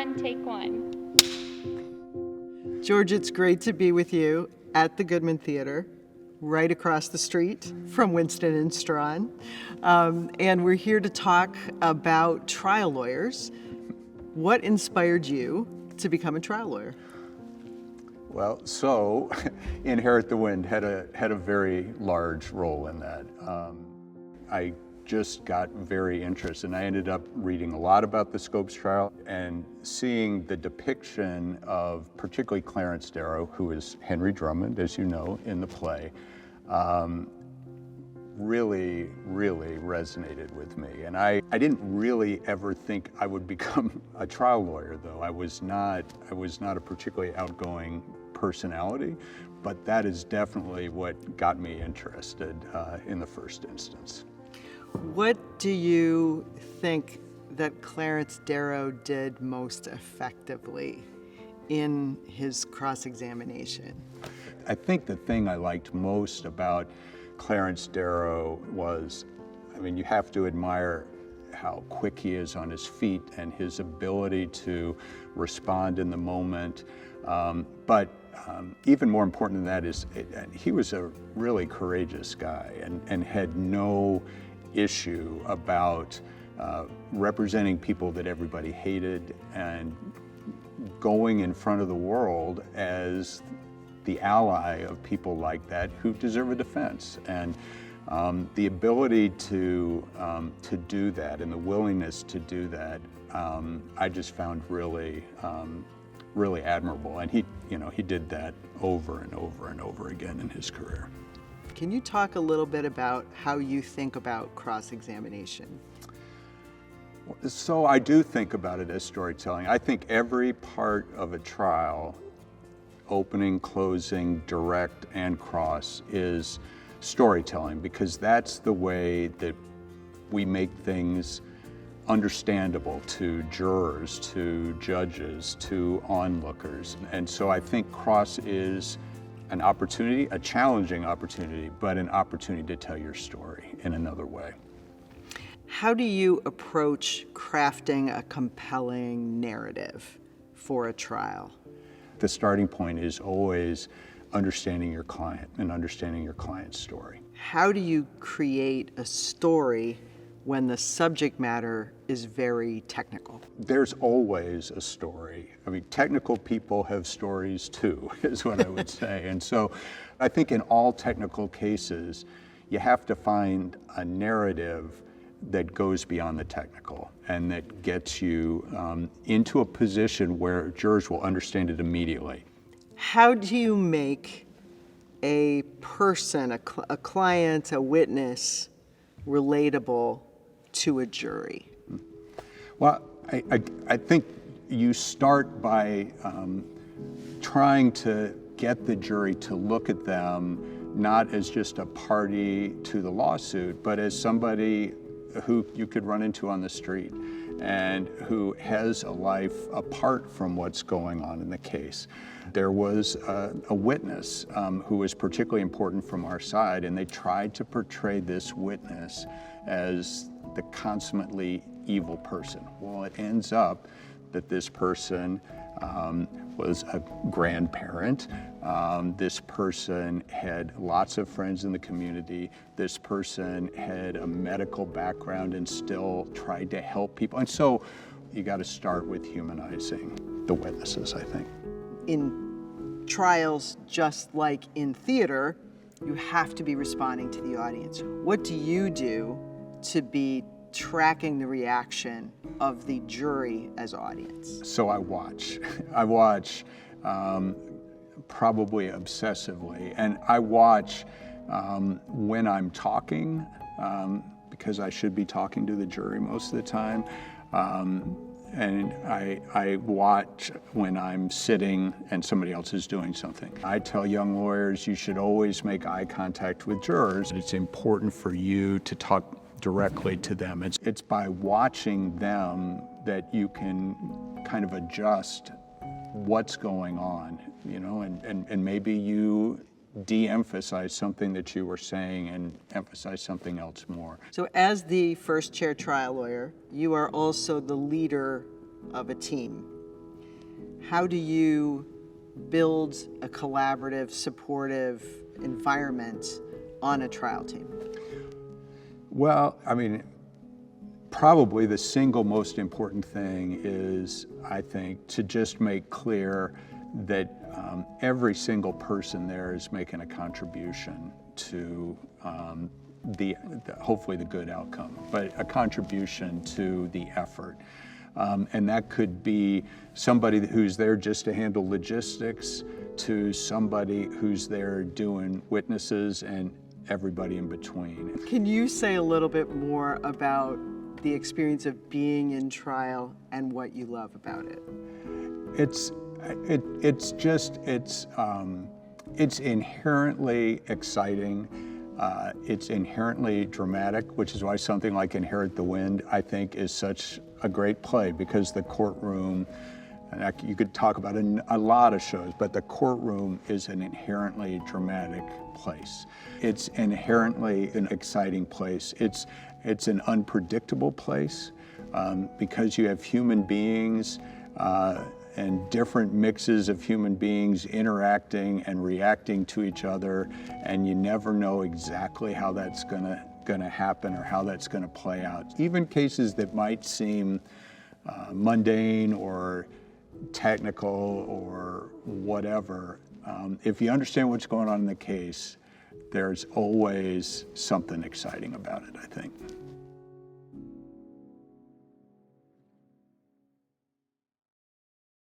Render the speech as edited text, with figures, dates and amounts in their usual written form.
Strawn, take one. George, it's great to be with you at the Goodman Theater, right across the street from Winston and Strawn. And we're here to talk about trial lawyers. What inspired you to become a trial lawyer? Well, so Inherit the Wind had a very large role in that. I just got very interested, and I ended up reading a lot about the Scopes trial and seeing the depiction of particularly Clarence Darrow, who is Henry Drummond, as you know, in the play, really resonated with me. And I didn't really ever think I would become a trial lawyer, though. I was not a particularly outgoing personality, but that is definitely what got me interested in the first instance. What do you think that Clarence Darrow did most effectively in his cross-examination? I think the thing I liked most about Clarence Darrow was, I mean, you have to admire how quick he is on his feet and his ability to respond in the moment. But even more important than that is he was a really courageous guy and had no issue about representing people that everybody hated and going in front of the world as the ally of people like that who deserve a defense. And the ability to do that and the willingness to do that, I just found really admirable. And he did that over and over and over again in his career. Can you talk a little bit about how you think about cross-examination? So I do think about it as storytelling. I think every part of a trial, opening, closing, direct, and cross, is storytelling, because that's the way that we make things understandable to jurors, to judges, to onlookers. And so I think cross is an opportunity, a challenging opportunity, but an opportunity to tell your story in another way. How do you approach crafting a compelling narrative for a trial? The starting point is always understanding your client and understanding your client's story. How do you create a story when the subject matter is very technical? There's always a story. I mean, technical people have stories too, is what I would say. And so I think in all technical cases, you have to find a narrative that goes beyond the technical and that gets you into a position where jurors will understand it immediately. How do you make a person, a client, a witness, relatable to a jury? Well, I think you start by trying to get the jury to look at them not as just a party to the lawsuit, but as somebody who you could run into on the street and who has a life apart from what's going on in the case. There was a witness who was particularly important from our side, and they tried to portray this witness as the consummately evil person. Well, it ends up that this person was a grandparent. This person had lots of friends in the community. This person had a medical background and still tried to help people. And so you got to start with humanizing the witnesses, I think. In trials, just like in theater, you have to be responding to the audience. What do you do to be tracking the reaction of the jury as audience? So I watch. I watch probably obsessively, and I watch when I'm talking, because I should be talking to the jury most of the time, and I watch when I'm sitting and somebody else is doing something. I tell young lawyers you should always make eye contact with jurors. It's important for you to talk directly to them. It's by watching them that you can kind of adjust what's going on, you know, and maybe you de-emphasize something that you were saying and emphasize something else more. So as the first chair trial lawyer, you are also the leader of a team. how do you build a collaborative, supportive environment on a trial team? Well, I mean, probably the single most important thing is, I think, to just make clear that every single person there is making a contribution to hopefully the good outcome, but a contribution to the effort. And that could be somebody who's there just to handle logistics, to somebody who's there doing witnesses, and everybody in between. Can you say a little bit more about the experience of being in trial and what you love about it? It's inherently exciting. It's inherently dramatic, which is why something like Inherit the Wind, I think, is such a great play, because the courtroom, and you could talk about a lot of shows, but the courtroom is an inherently dramatic place. It's inherently an exciting place. It's an unpredictable place because you have human beings and different mixes of human beings interacting and reacting to each other, and you never know exactly how that's gonna happen or how that's gonna play out. Even cases that might seem mundane or technical or whatever, if you understand what's going on in the case, there's always something exciting about it, I think.